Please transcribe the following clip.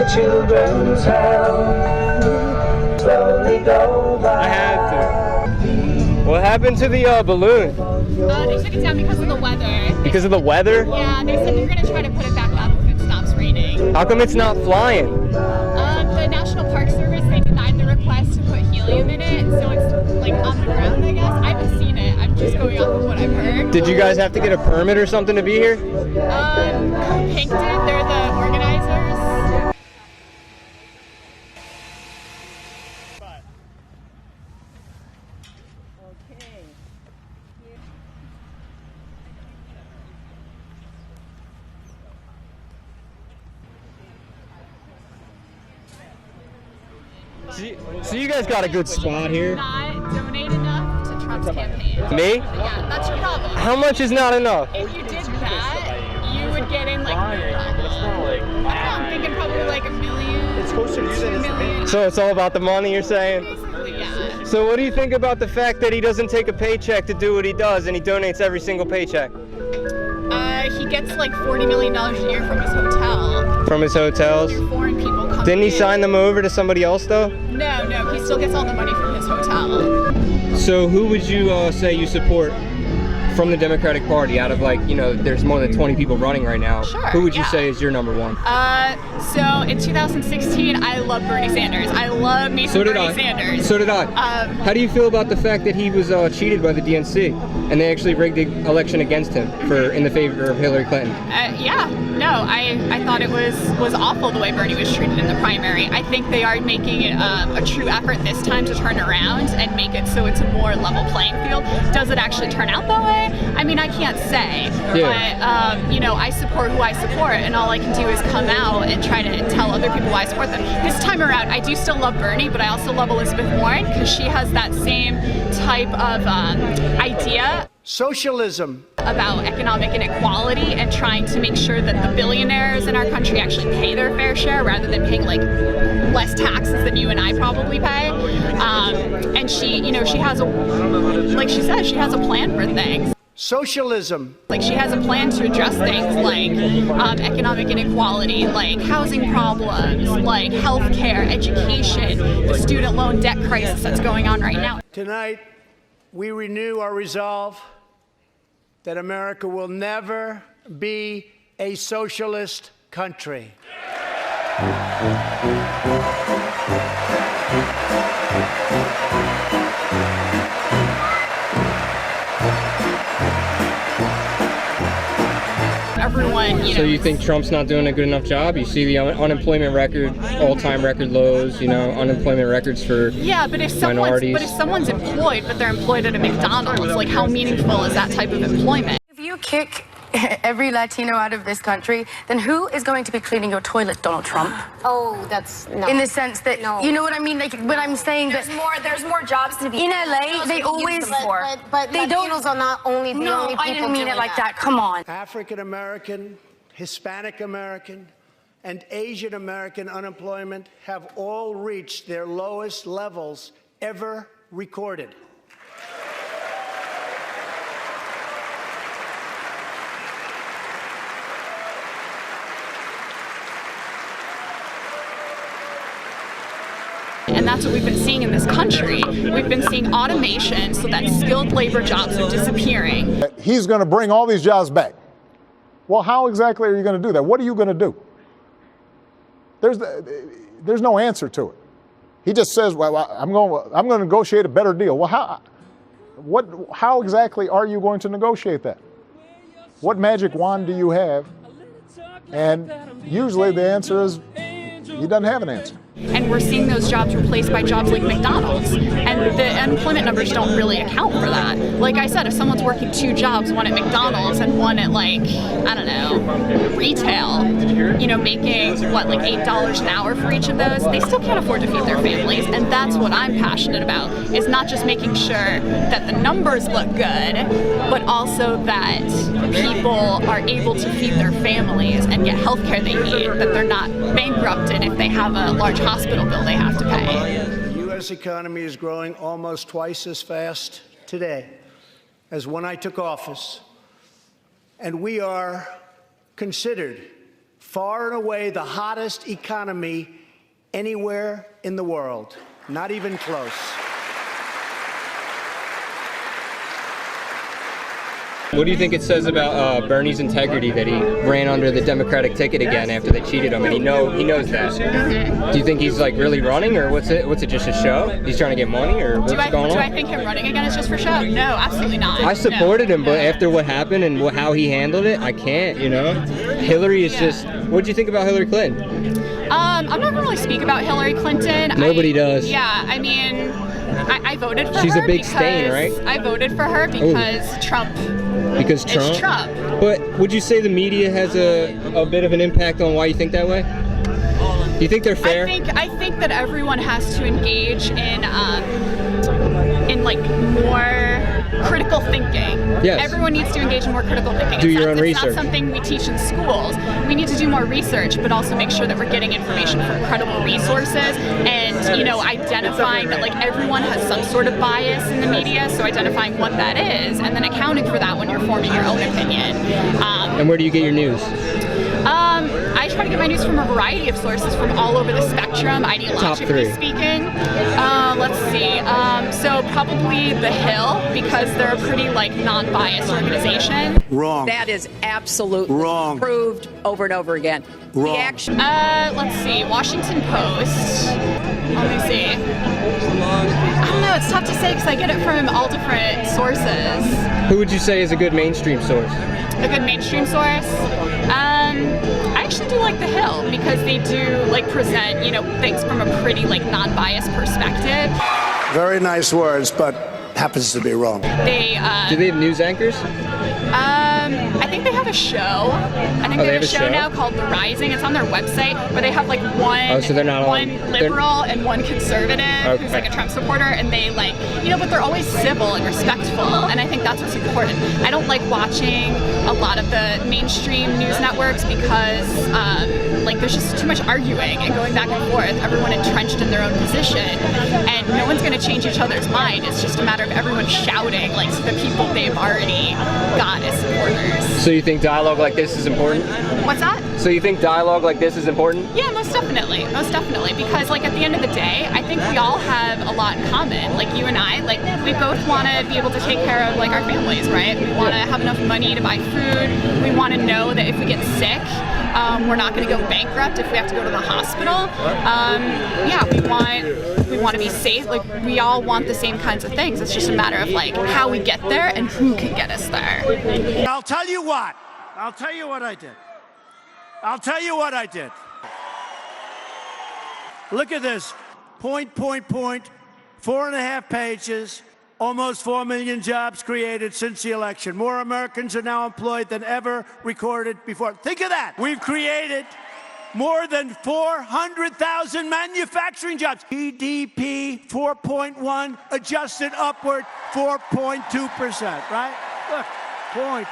the children's hell slowly go by. I had to. What happened to the balloon? They took it down because of the weather. Because of the weather? Yeah, they said they're going to try to put it back up if it stops raining. How come it's not flying? The National Park Service, they denied the request to put helium in it, so it's like on the ground, I guess. I haven't seen it. I'm just going off of what I've heard. Did you guys have to get a permit or something to be here? Pink did. They're the organizers. So you guys got a good spot here. Not donate enough to Trump's campaign. Me? Yeah, that's your problem. How much is not enough? If you did that, you would get in like I don't know, I'm thinking probably like $1 million. It's closer to $2 million. So it's all about the money, you're saying? Basically, yeah. So what do you think about the fact that he doesn't take a paycheck to do what he does and he donates every single paycheck? He gets like $40 million a year from his hotel. From his hotels? Foreign people come Didn't he in. sign them over to somebody else though? No, he still gets all the money from his hotel. So who would you say you support from the Democratic Party out of like, you know, there's more than 20 people running right now. Sure, Who would you yeah. say is your number one? So in 2016, I love Bernie Sanders. I love me some Bernie Sanders. So did I. How do you feel about the fact that he was cheated by the DNC and they actually rigged the election against him in the favor of Hillary Clinton? Yeah, no, I thought it was awful the way Bernie was treated in the primary. I think they are making a true effort this time to turn around and make it so it's a more level playing field. Does it actually turn out that way? I mean, I can't say, but you know, I support who I support, and all I can do is come out and try to tell other people why I support them. This time around, I do still love Bernie, but I also love Elizabeth Warren because she has that same type of idea. Socialism. About economic inequality and trying to make sure that the billionaires in our country actually pay their fair share rather than paying like less taxes than you and I probably pay. And she, you know, she has like she said, she has a plan for things. Socialism. Like she has a plan to address things like economic inequality, like housing problems, like healthcare, education, the student loan debt crisis that's going on right now. Tonight, we renew our resolve that America will never be a socialist country. Everyone, you know. So you think Trump's not doing a good enough job? You see the unemployment record, all-time record lows, you know, unemployment records for minorities. But if someone's employed, but they're employed at a McDonald's, like how meaningful is that type of employment? If you kick every Latino out of this country, then who is going to be cleaning your toilet, Donald Trump? Oh, that's no. In the sense that, you know what I mean? Like, when I'm saying there's more jobs to be in LA, they always, but they Latinos are not only the only people. No, I didn't mean it like that. Come on. African American, Hispanic American, and Asian American unemployment have all reached their lowest levels ever recorded. And that's what we've been seeing in this country. We've been seeing automation so that skilled labor jobs are disappearing. He's going to bring all these jobs back. Well, how exactly are you going to do that? What are you going to do? There's no answer to it. He just says, well, I'm going to negotiate a better deal. Well, how exactly are you going to negotiate that? What magic wand do you have? And usually the answer is he doesn't have an answer. And we're seeing those jobs replaced by jobs like McDonald's. And the unemployment numbers don't really account for that. Like I said, if someone's working 2 jobs, one at McDonald's and one at like, I don't know, retail, you know, making what, like $8 an hour for each of those, they still can't afford to feed their families. And that's what I'm passionate about, is not just making sure that the numbers look good, but also that people are able to feed their families and get health care they need, that they're not bankrupted if they have a large hospital bill they have to pay. The U.S. economy is growing almost twice as fast today as when I took office, and we are considered far and away the hottest economy anywhere in the world. Not even close. What do you think it says about Bernie's integrity that he ran under the Democratic ticket again after they cheated him, and he knows that? Do you think he's like really running, or what's it just a show? He's trying to get money, or what's going on? Do I think him running again is just for show? No, absolutely not. I supported him, but after what happened and how he handled it, I can't. Hillary is just. What do you think about Hillary Clinton? I'm not gonna really speak about Hillary Clinton. Nobody does. Yeah, I mean, I voted for her. She's a big stain, right? I voted for her because Trump. Because Trump? It's Trump. But would you say the media has a bit of an impact on why you think that way? Do you think they're fair? I think that everyone has to engage in like more critical thinking. Yes. Everyone needs to engage in more critical thinking. Do your own research. It's not something we teach in schools. We need to do more research, but also make sure that we're getting information from credible resources and, identifying that like everyone has some sort of bias in the media, so identifying what that is and then accounting for that when you're forming your own opinion. And where do you get your news? I try to get my news from a variety of sources from all over the spectrum, ideologically speaking. Let's see. So probably The Hill, because they're a pretty non-biased organization. Wrong. That is absolutely wrong. Proved over and over again. Wrong. Let's see. Washington Post. Let me see. I don't know. It's tough to say because I get it from all different sources. Who would you say is a good mainstream source? A good mainstream source? I actually do like The Hill because they do present, things from a pretty non-biased perspective. Very nice words, but happens to be wrong. Do they have news anchors? I think they have a show. I think they have a show now called The Rising. It's on their website where they have one so they're not one liberal and one conservative who's a Trump supporter, and they but they're always civil and respectful, and I think that's what's important. I don't like watching a lot of the mainstream news networks because there's just too much arguing and going back and forth, everyone entrenched in their own position, and no one's going to change each other's mind. It's just a matter of everyone shouting to the people they've already got as supporters. So you think dialogue like this is important? What's that? So you think dialogue like this is important? Yeah, most definitely. Most definitely. Because at the end of the day, I think we all have a lot in common. You and I, we both want to be able to take care of our families, right? We want to have enough money to buy food. We want to know that if we get sick, we're not going to go bankrupt if we have to go to the hospital. We want to be safe. We all want the same kinds of things. It's just a matter of how we get there and who can get us there. I'll tell you what. I'll tell you what I did. I'll tell you what I did. Look at this. Point. 4.5 pages. Almost 4 million jobs created since the election. More Americans are now employed than ever recorded before. Think of that. We've created more than 400,000 manufacturing jobs. GDP 4.1, adjusted upward 4.2%, right? Look, point.